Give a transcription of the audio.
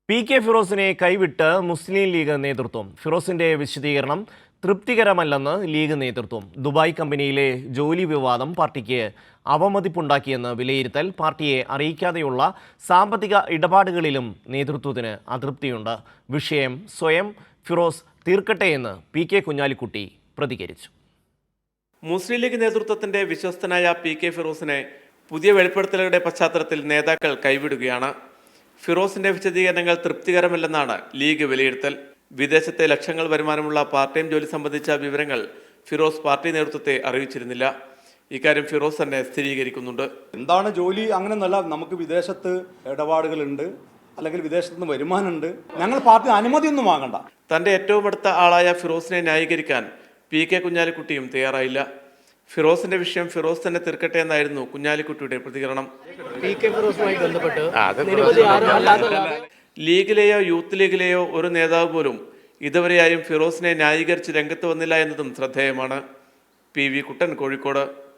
P K. ഫിറോസിനെ കൈവിട്ട് മുസ്ലിം league നേതൃത്വം. ഫിറോസിന്റെ വിശദീകരണം തൃപ്തികരമല്ലെന്ന് ലീഗ് നേതൃത്വം. ദുബായ് കമ്പനിയിലെ ജോലി വിവാദം പാർട്ടിക്ക് അവമതിപ്പുണ്ടാക്കിയെന്ന് വിലയിരുത്തൽ. പാർട്ടിയെ അറിയിക്കാതെയുള്ള സാമ്പത്തിക ഇടപാടുകളിലും നേതൃത്വത്തിന് അതൃപ്തിയുണ്ട്. വിഷയം സ്വയം ഫിറോസ് തീർക്കട്ടെയെന്ന് പി.കെ. കുഞ്ഞാലിക്കുട്ടി പ്രതികരിച്ചു. മുസ്ലിം ലീഗ് നേതൃത്വത്തിന്റെ വിശ്വസ്തനായ പി.കെ. ഫിറോസിനെ പുതിയ വെളിപ്പെടുത്തലുകളുടെ പശ്ചാത്തലത്തിൽ നേതാക്കൾ കൈവിടുകയാണ്. ഫിറോസിന്റെ വിശദീകരണങ്ങൾ തൃപ്തികരമല്ലെന്നാണ് ലീഗ് വിലയിരുത്തൽ. വിദേശത്തെ ലക്ഷങ്ങൾ വരുമാനമുള്ള പാർട്ട് ടൈം ജോലി സംബന്ധിച്ച വിവരങ്ങൾ ഫിറോസ് പാർട്ടി നേതൃത്വത്തെ അറിയിച്ചിരുന്നില്ല. ഇക്കാര്യം ഫിറോസ് തന്നെ സ്ഥിരീകരിക്കുന്നുണ്ട്. എന്താണ് ജോലി അങ്ങനെയൊന്നല്ല, നമുക്ക് വിദേശത്ത് ഇടപാടുകളുണ്ട്, അല്ലെങ്കിൽ വിദേശത്ത് നിന്ന് വരുമാനമുണ്ട്. ഞങ്ങൾ പാർട്ടി അനുമതിയൊന്നും വാങ്ങണ്ട. തന്റെ ഏറ്റവും അടുത്ത ആളായ ഫിറോസിനെ ന്യായീകരിക്കാൻ പി.കെ. കുഞ്ഞാലിക്കുട്ടിയും തയ്യാറായില്ല. ഫിറോസിന്റെ വിഷയം ഫിറോസ് തന്നെ തീർക്കട്ടെ എന്നായിരുന്നു കുഞ്ഞാലിക്കുട്ടിയുടെ പ്രതികരണം. ലീഗിലെയോ യൂത്ത് ലീഗിലെയോ ഒരു നേതാവ് പോലും ഇതുവരെയായും ഫിറോസിനെ ന്യായീകരിച്ച് രംഗത്ത് വന്നില്ല എന്നതും ശ്രദ്ധേയമാണ്. പി.വി. കുട്ടൻ, കോഴിക്കോട്.